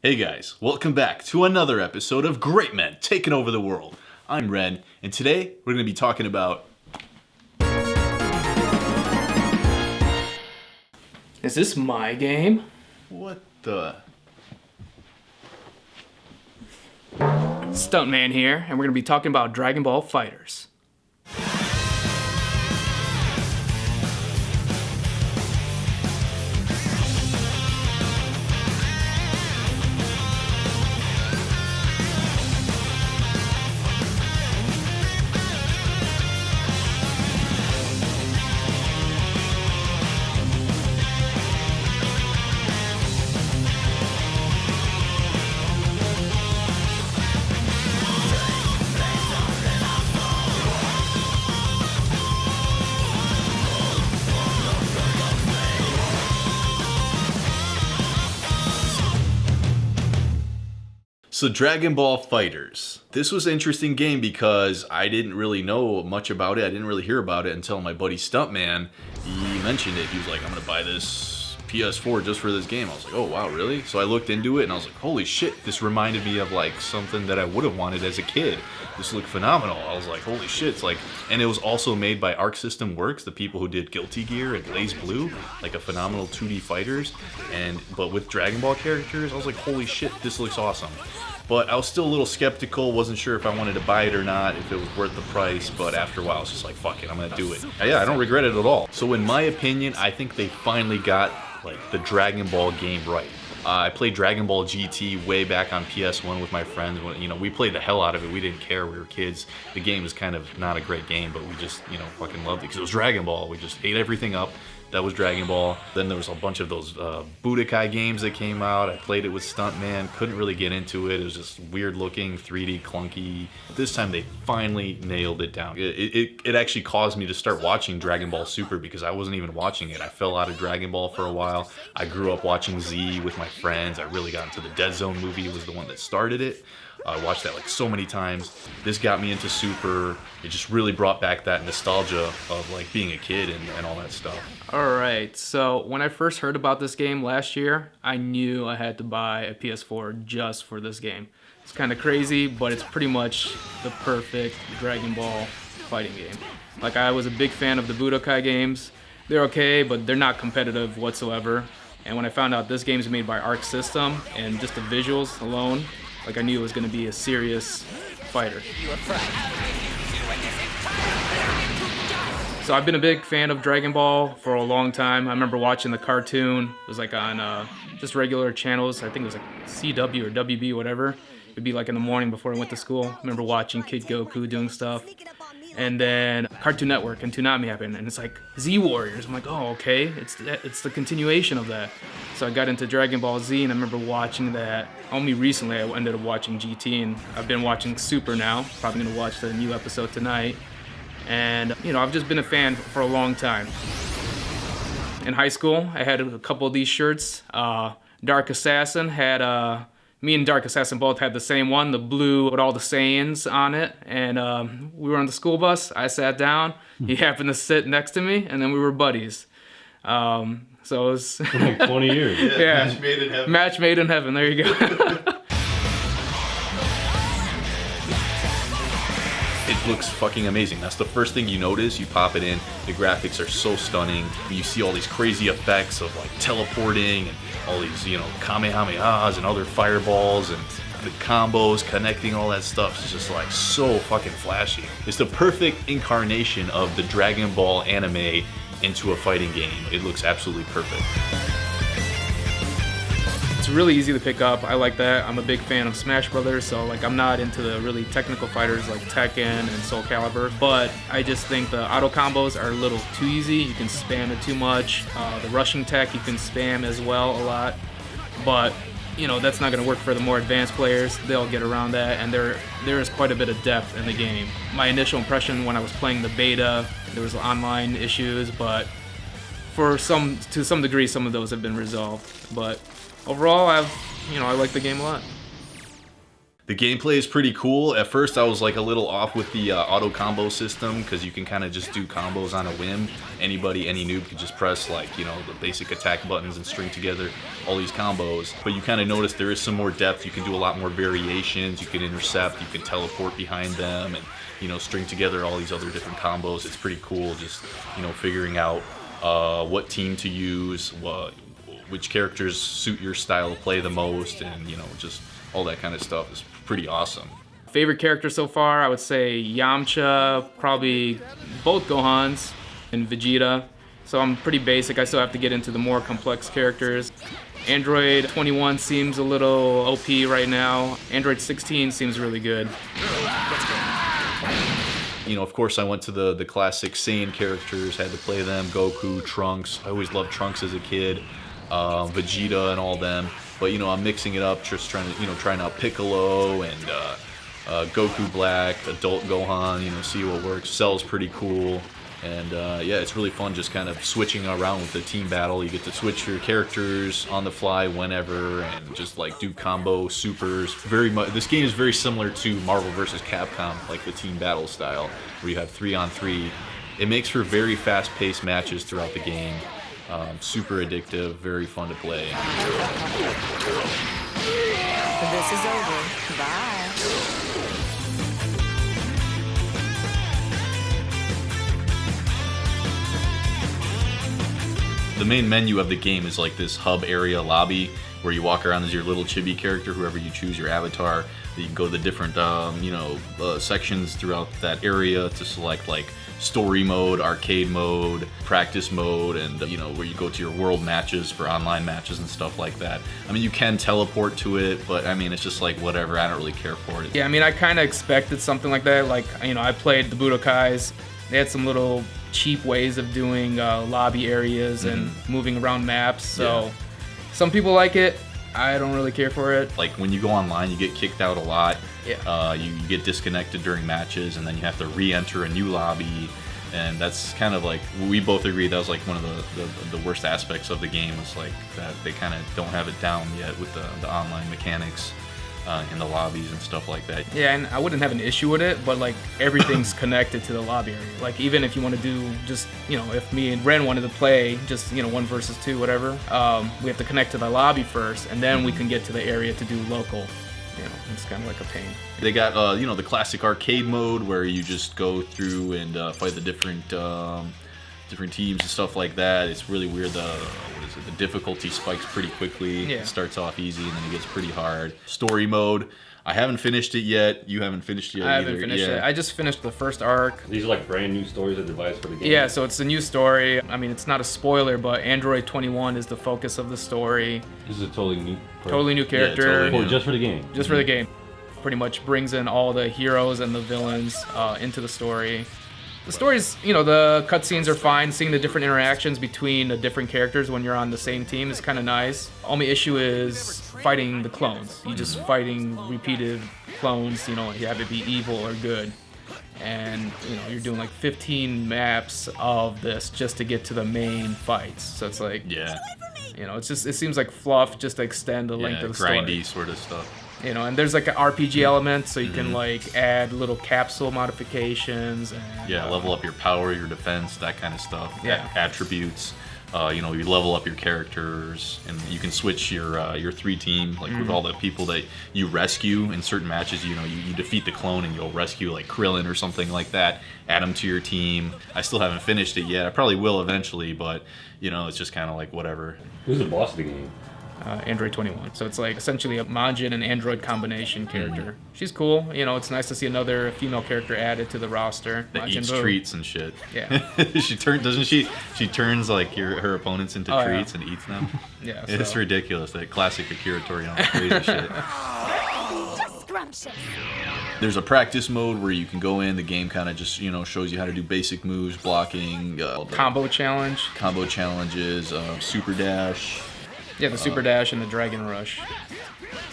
Hey guys, welcome back to another episode of Great Men Taking Over the World. I'm Ren, and today we're going to be talking about... Is this my game? What the... Stuntman here, and we're going to be talking about Dragon Ball FIGHTERZ. So Dragon Ball FIGHTERZ. This was an interesting game because I didn't really know much about it. I didn't really hear about it until my buddy Stuntman, he mentioned it. He was like, I'm gonna buy this PS4 just for this game. I was like, oh wow, really? So I looked into it and I was like, holy shit, this reminded me of like something that I would have wanted as a kid. This looked phenomenal. I was like, holy shit, it's like, and it was also made by Arc System Works, the people who did Guilty Gear and Blaze Blue, like a phenomenal 2D fighters, but with Dragon Ball characters. I was like, holy shit, this looks awesome. But I was still a little skeptical, wasn't sure if I wanted to buy it or not, if it was worth the price, but after a while I was just like, fuck it, I'm gonna do it. Yeah, I don't regret it at all. So in my opinion, I think they finally got like the Dragon Ball game right. I played Dragon Ball GT way back on PS1 with my friends. We played the hell out of it. We didn't care, we were kids. The game is kind of not a great game, but we just, fucking loved it because it was Dragon Ball. We just ate everything up. That was Dragon Ball. Then there was a bunch of those Budokai games that came out. I played it with Stuntman, couldn't really get into it. It was just weird looking, 3D, clunky. This time they finally nailed it down. It actually caused me to start watching Dragon Ball Super because I wasn't even watching it. I fell out of Dragon Ball for a while. I grew up watching Z with my friends. I really got into the Dead Zone movie. It was the one that started it. I watched that like so many times. This got me into Super. It just really brought back that nostalgia of like being a kid and all that stuff. Alright, so when I first heard about this game last year, I knew I had to buy a PS4 just for this game. It's kind of crazy, but it's pretty much the perfect Dragon Ball fighting game. Like, I was a big fan of the Budokai games. They're okay, but they're not competitive whatsoever. And when I found out this game is made by Arc System, and just the visuals alone, like, I knew it was going to be a serious fighter. So I've been a big fan of Dragon Ball for a long time. I remember watching the cartoon. It was like on just regular channels. I think it was like CW or WB, whatever. It'd be like in the morning before I went to school. I remember watching Kid Goku doing stuff. And then Cartoon Network and Toonami happened, and it's like Z Warriors. I'm like, oh, okay, it's the continuation of that. So I got into Dragon Ball Z, and I remember watching that. Only recently I ended up watching GT, and I've been watching Super now. Probably gonna watch the new episode tonight. And I've just been a fan for a long time. In high school, I had a couple of these shirts. Dark Assassin had me and Dark Assassin both had the same one, the blue with all the Saiyans on it. And we were on the school bus. I sat down. He happened to sit next to me, and then we were buddies. So it was like 20 years. Yeah. Match made in heaven. Match made in heaven. There you go. It looks fucking amazing. That's the first thing you notice. You pop it in. The graphics are so stunning. You see all these crazy effects of like teleporting and all these, kamehamehas and other fireballs and the combos, connecting all that stuff. It's just like so fucking flashy. It's the perfect incarnation of the Dragon Ball anime into a fighting game. It looks absolutely perfect. It's really easy to pick up. I like that. I'm a big fan of Smash Brothers, so like I'm not into the really technical fighters like Tekken and Soul Calibur, but I just think the auto combos are a little too easy. You can spam it too much. The rushing tech you can spam as well a lot, but that's not going to work for the more advanced players. They'll get around that, and there is quite a bit of depth in the game. My initial impression when I was playing the beta, there was online issues, but to some degree, some of those have been resolved. But overall, I like the game a lot. The gameplay is pretty cool. At first I was like a little off with the auto combo system, because you can kind of just do combos on a whim. Anybody, any noob can just press like, you know, the basic attack buttons and string together all these combos. But you kind of notice there is some more depth. You can do a lot more variations. You can intercept, you can teleport behind them, and, you know, string together all these other different combos. It's pretty cool just, you know, figuring out what team to use, which characters suit your style of play the most, and, you know, just all that kind of stuff is pretty awesome. Favorite character so far, I would say Yamcha, probably both Gohans, and Vegeta. So I'm pretty basic. I still have to get into the more complex characters. Android 21 seems a little OP right now. Android 16 seems really good. You know, of course, I went to the classic Saiyan characters, had to play them, Goku, Trunks. I always loved Trunks as a kid, Vegeta and all them. But, you know, I'm mixing it up, just trying to, you know, trying out Piccolo and Goku Black, Adult Gohan, you know, see what works. Cell's pretty cool. And, yeah, it's really fun just kind of switching around with the team battle. You get to switch your characters on the fly whenever and just, like, do combo supers. This game is very similar to Marvel vs. Capcom, like the team battle style, where you have 3-on-3. It makes for very fast-paced matches throughout the game. Super addictive, very fun to play. This is over. Bye. The main menu of the game is like this hub area lobby where you walk around as your little chibi character, whoever you choose, your avatar. You can go to the different, sections throughout that area to select like story mode, arcade mode, practice mode, and, you know, where you go to your world matches for online matches and stuff like that. I mean, you can teleport to it, but I mean, it's just like whatever. I don't really care for it. Yeah, I mean, I kind of expected something like that. Like, you know, I played the Budokais. They had some little cheap ways of doing lobby areas and moving around maps. So some people like it. I don't really care for it. Like when you go online, you get kicked out a lot. Yeah. You get disconnected during matches, and then you have to re-enter a new lobby. And that's kind of like, we both agree that was like one of the worst aspects of the game, is like that they kind of don't have it down yet with the online mechanics in the lobbies and stuff like that. Yeah, and I wouldn't have an issue with it, but like everything's connected to the lobby area. Like even if you want to do just, you know, if me and Ren wanted to play just, you know, 1 versus 2, whatever, we have to connect to the lobby first, and then we can get to the area to do local. You know, it's kind of like a pain. They got, you know, the classic arcade mode where you just go through and fight the different teams and stuff like that. It's really weird. The difficulty spikes pretty quickly. Yeah. It starts off easy and then it gets pretty hard. Story mode, I haven't finished it yet. You haven't finished it yet I either. haven't finished it. I just finished the first arc. These are like brand new stories and device for the game. Yeah, so it's a new story. I mean, it's not a spoiler, but Android 21 is the focus of the story. This is a totally new. Totally new character. totally new. Oh, just for the game. Just for the game. Pretty much brings in all the heroes and the villains into the story. The story's, you know, the cutscenes are fine. Seeing the different interactions between the different characters when you're on the same team is kind of nice. Only issue is fighting the clones. You just fighting repeated clones, you know, you have to be evil or good. And, you know, you're doing like 15 maps of this just to get to the main fights. So it's like, Yeah. you know, it's just, it seems like fluff just to extend the length of the story. Grindy sort of stuff. You know, and there's like an RPG element, so you can like add little capsule modifications. And, Yeah, level up your power, your defense, that kind of stuff. Yeah. Attributes. You know, you level up your characters, and you can switch your 3 team, like with all the people that you rescue in certain matches. You know, you defeat the clone and you'll rescue like Krillin or something like that. Add them to your team. I still haven't finished it yet. I probably will eventually, but you know, it's just kind of like whatever. Who's the boss of the game? Android 21. So it's like essentially a Majin and Android combination character. She's cool. You know, it's nice to see another female character added to the roster. That Majin eats Buu. treats and shit. Yeah. Doesn't she? She turns like her opponents into Oh, treats yeah. and eats them. Yeah. It's so- ridiculous. That classic Akira Toriyama crazy shit. Scrumptious. There's a practice mode where you can go in. The game kind of just, you know, shows you how to do basic moves, blocking, Combo challenge. combo challenges, super dash. Yeah, the Super Dash and the Dragon Rush.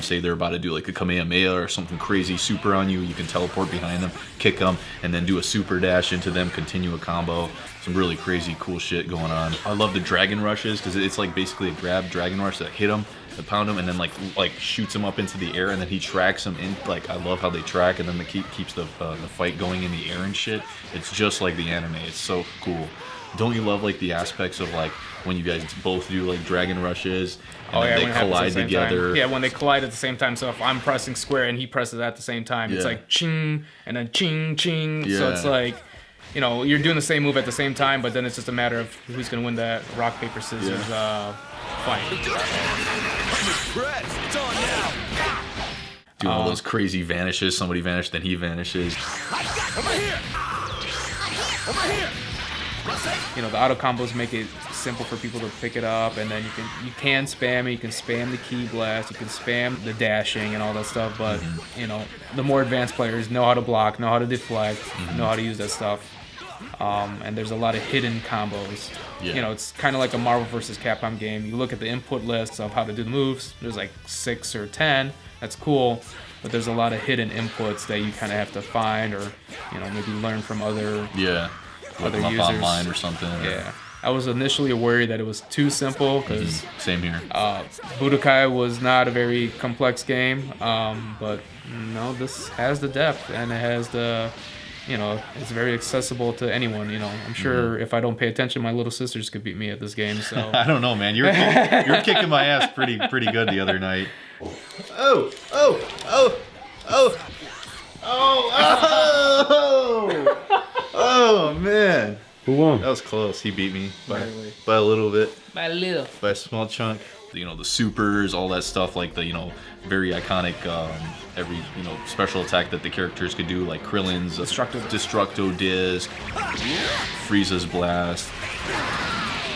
Say they're about to do like a Kamehameha or something crazy super on you, you can teleport behind them, kick them, and then do a super dash into them, continue a combo. Some really crazy cool shit going on. I love the Dragon Rushes because it's like basically a grab Dragon Rush that hit them, pound him, and then like shoots him up into the air, and then he tracks him in. Like, I love how they track, and then keeps the fight going in the air and shit. It's just like the anime. It's so cool. Don't you love like the aspects of like when you guys both do like dragon rushes and then they collide together? Yeah, when they collide at the same time. So if I'm pressing square and he presses at the same time, it's like ching and then ching ching. Yeah. So it's like, you know, you're doing the same move at the same time, but then it's just a matter of who's gonna win that rock paper scissors fight. Doing all those crazy vanishes. Somebody vanished, then he vanishes. Over here! Over here! You know, the auto combos make it simple for people to pick it up, and then you can spam it. You can spam the key blast, you can spam the dashing and all that stuff. But you know, the more advanced players know how to block, know how to deflect, know how to use that stuff. And there's a lot of hidden combos. Yeah. You know, it's kind of like a Marvel vs. Capcom game. You look at the input lists of how to do the moves. There's like 6 or 10. That's cool. But there's a lot of hidden inputs that you kind of have to find, or you know, maybe learn from other Look them up users. Online or something. Yeah. I was initially worried that it was too simple because Same here. Budokai was not a very complex game, but no, this has the depth and it has the, you know, it's very accessible to anyone. You know, I'm sure if I don't pay attention, my little sisters could beat me at this game. So I don't know, man. You're kicking my ass pretty good the other night. Oh! Oh man. Who won? That was close. He beat me by a little bit. by a little. By a small chunk. You know, the supers, all that stuff, like the, you know, very iconic every, you know, special attack that the characters could do, like Krillin's Destructo Disc, Frieza's Blast,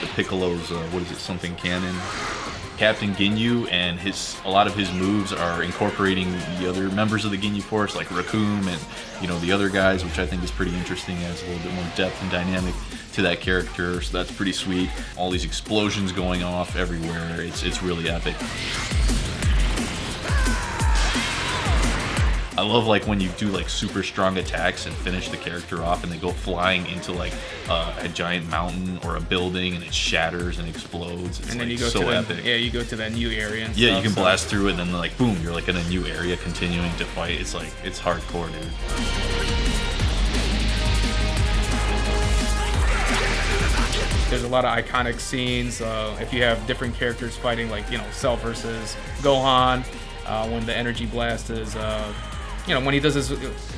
the Piccolo's what is it, something cannon. Captain Ginyu, and a lot of his moves are incorporating the other members of the Ginyu Force, like Raccoon and, you know, the other guys, which I think is pretty interesting. Adds a little bit more depth and dynamic to that character, so that's pretty sweet. All these explosions going off everywhere. It's really epic. I love like when you do like super strong attacks and finish the character off and they go flying into like a giant mountain or a building and it shatters and explodes. It's And then like you go so to epic. you go to that new area. And Yeah, stuff, you can so- blast through it and then like boom, you're like in a new area continuing to fight. It's like, it's hardcore, dude. There's a lot of iconic scenes. If you have different characters fighting, like, you know, Cell versus Gohan, when the energy blast is, you know, when he does his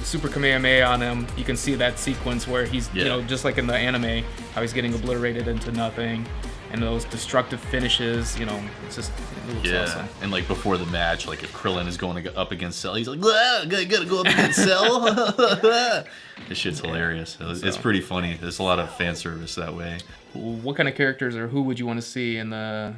Super Kamehameha on him, you can see that sequence where he's, you know, just like in the anime, how he's getting obliterated into nothing, and those destructive finishes, you know, it's just, it looks awesome. And like before the match, like if Krillin is going up against Cell, he's like, gotta go up against Cell. This shit's hilarious. It's pretty funny. There's a lot of fan service that way. What kind of characters or who would you want to see in the...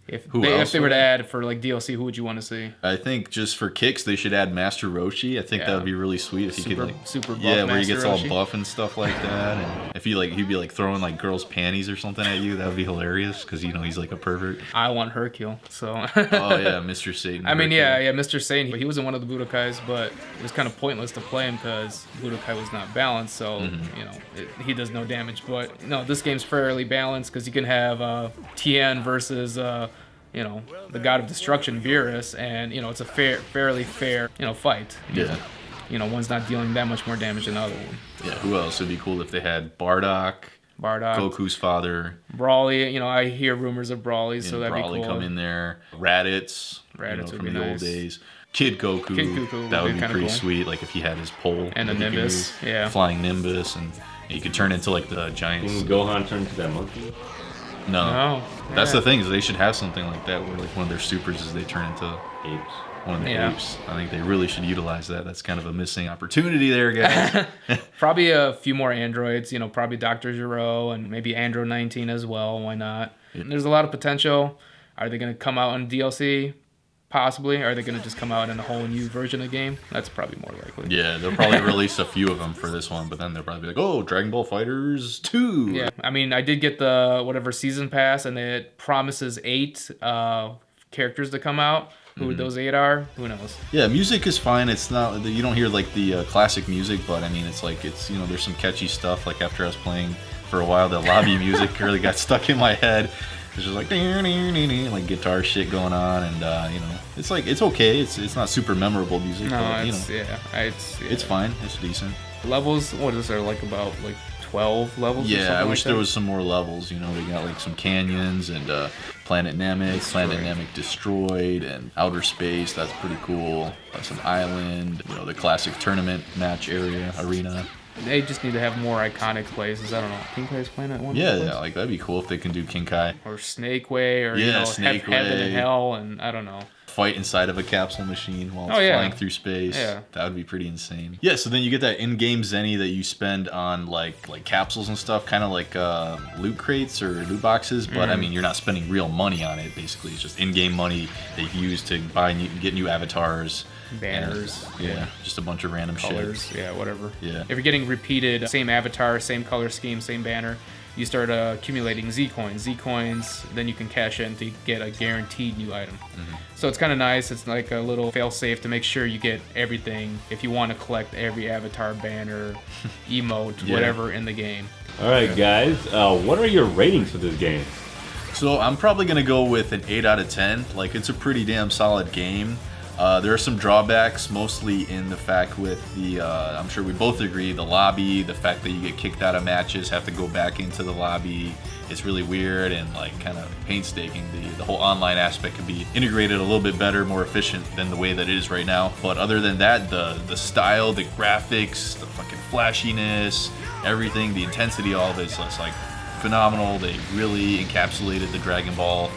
If Who they, else if they were would to I- add for like DLC, who would you want to see? I think just for kicks, they should add Master Roshi. I think that would be really sweet if he could like super buff where he Master gets all Roshi. buff and stuff like that. And if he'd be like throwing like girls' panties or something at you, that would be hilarious because you know he's like a pervert. I want Hercule, so. Oh yeah, Mr. Satan. I mean, Hercule. yeah, Mr. Satan. He wasn't one of the Budokais, but it was kind of pointless to play him because Budokai was not balanced. So you know, he does no damage. But no, this game's fairly balanced because you can have Tien versus. You know, the god of destruction, Virus, and you know it's a fairly fair, you know, fight. Yeah. You know, one's not dealing that much more damage than the other one. Yeah. Who else? It'd be cool if they had Bardock, Goku's father, Broly. You know, I hear rumors of Broly, and so that'd Broly be cool. come in there. Raditz, Raditz you know, would from be the old nice. days. Kid Goku, would that would be be kinda pretty cool. sweet. Like if he had his pole And a that he could Nimbus, use, yeah. flying Nimbus, and he could turn into like the giant. Didn't Gohan turn into that monkey? No, Oh, that's yeah. the thing. Is they should have something like that where like one of their supers is they turn into Apes. one of the Yeah. apes. I think they really should utilize that. That's kind of a missing opportunity there, guys. Probably a few more androids, you know, probably Dr. Gero and maybe Andro 19 as well. Why not? There's a lot of potential. Are they going to come out in DLC? Possibly. Are they going to just come out in a whole new version of the game? That's probably more likely. Yeah, they'll probably release a few of them for this one, but then they'll probably be like, oh, Dragon Ball FighterZ 2. Yeah, I mean, I did get the whatever season pass, and it promises 8 characters to come out. Who those 8 are, who knows? Yeah, music is fine. It's not, you don't hear like the classic music, but I mean, it's like, it's, you know, there's some catchy stuff. Like after I was playing for a while, the lobby music really got stuck in my head. It's just like like guitar shit going on, and you know, it's like it's okay. It's not super memorable music, No, but you it's know, it's fine. It's decent. levels. What is there like about like 12 levels? Or Yeah, something I like wish that? there was some more levels. You know, they got like some canyons and Planet Namek Destroyed, and Outer Space. That's pretty cool. Some island. You know, the classic tournament match arena. They just need to have more iconic places. I don't know. King Kai's Planet one. Yeah, yeah, like that'd be cool if they can do King Kai. Or Snake Way, or Yeah, you know, Snake Heaven Way. and Hell, and I don't know. Fight inside of a capsule machine while it's Oh, yeah. flying through space. Yeah. That would be pretty insane. Yeah, so then you get that in-game zenny that you spend on like capsules and stuff, kind of like loot crates or loot boxes, but I mean, you're not spending real money on it, basically. It's just in-game money that you use to get new avatars. Banners. And, yeah, just a bunch of random Colors. shit. Yeah, whatever. Yeah. If you're getting repeated, same avatar, same color scheme, same banner, you start accumulating Z coins. Z coins, then you can cash in to get a guaranteed new item. So it's kind of nice. It's like a little fail-safe to make sure you get everything if you want to collect every avatar, banner, emote, Yeah. whatever in the game. All right, guys. What are your ratings for this game? So I'm probably gonna go with an 8 out of 10. Like, it's a pretty damn solid game. There are some drawbacks, mostly in the fact with the, I'm sure we both agree, the lobby, the fact that you get kicked out of matches, have to go back into the lobby. It's really weird and like kind of painstaking. The whole online aspect could be integrated a little bit better, more efficient than the way that it is right now. But other than that, the style, the graphics, the fucking flashiness, everything, the intensity, all of it's like phenomenal. They really encapsulated the Dragon Ball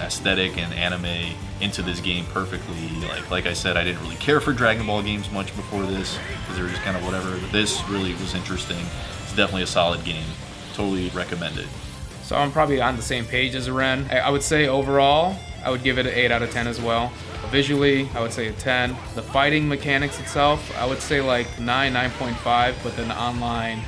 aesthetic and anime into this game perfectly. Like I said, I didn't really care for Dragon Ball games much before this because they were just kind of whatever. But this really was interesting. It's definitely a solid game. Totally recommend it. So I'm probably on the same page as Ren. I would say overall, I would give it an 8 out of 10 as well. Visually, I would say a 10. The fighting mechanics itself, I would say like 9, 9.5, but then the online,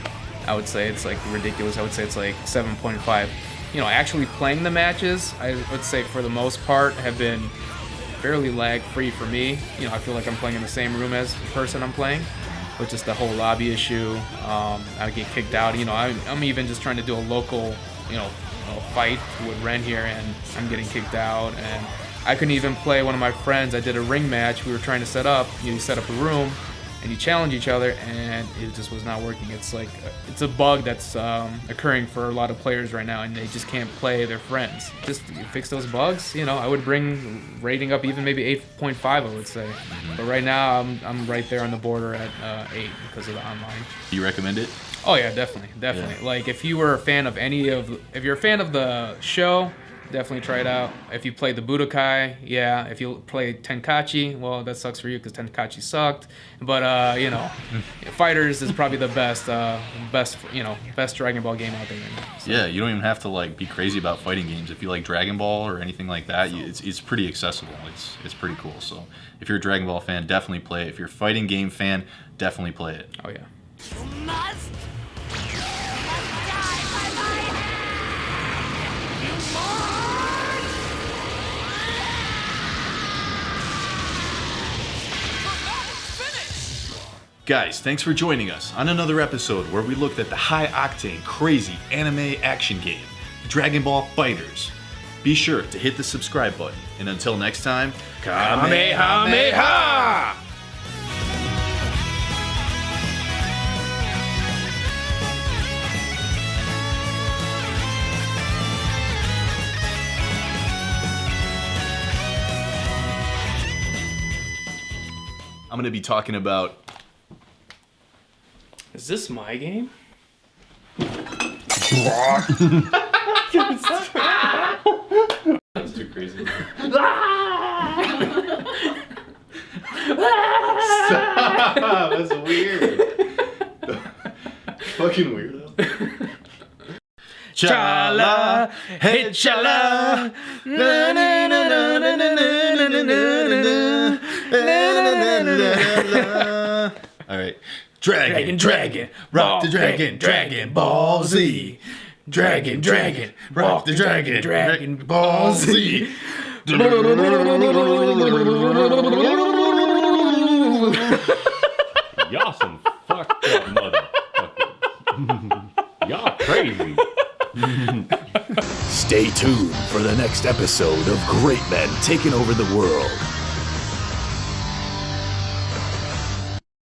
I would say it's like ridiculous. I would say it's like 7.5. You know, actually playing the matches, I would say for the most part have been fairly lag-free for me. You know, I feel like I'm playing in the same room as the person I'm playing, but just the whole lobby issue, I get kicked out. You know, I'm even just trying to do a local, you know, fight with Ren here, and I'm getting kicked out, and I couldn't even play one of my friends. I did a ring match. We were trying to set up. You set up a room, and you challenge each other, and it just was not working. It's like it's a bug that's occurring for a lot of players right now, and they just can't play their friends. Just fix those bugs. You know, I would bring rating up even maybe 8.5, I would say. But right now, I'm right there on the border at 8 because of the online. Do you recommend it? Oh yeah, definitely. Yeah. Like if you were a fan of if you're a fan of the show, definitely try it out. If you played the Budokai, yeah. If you played Tenkaichi, well, that sucks for you because Tenkaichi sucked. But you know, FIGHTERZ is probably the best Dragon Ball game out there right now. So. Yeah, you don't even have to like be crazy about fighting games. If you like Dragon Ball or anything like that, it's pretty accessible. It's pretty cool. So if you're a Dragon Ball fan, definitely play it. If you're a fighting game fan, definitely play it. Oh yeah. You must die by my hand! You must! Guys, thanks for joining us on another episode where we looked at the high-octane, crazy anime action game, Dragon Ball FIGHTERZ. Be sure to hit the subscribe button, and until next time, Kamehameha! I'm going to be talking about... Is this my game? That's too crazy. Stop! That's weird. Fucking weirdo. Chala, hey chala, na na na na na na na na. All right. Dragon, rock the Dragon Ball Z. Dragon, rock the Dragon Ball Z. Y'all some fucked up motherfuckers. Y'all crazy. Stay tuned for the next episode of Great Men Taking Over the World.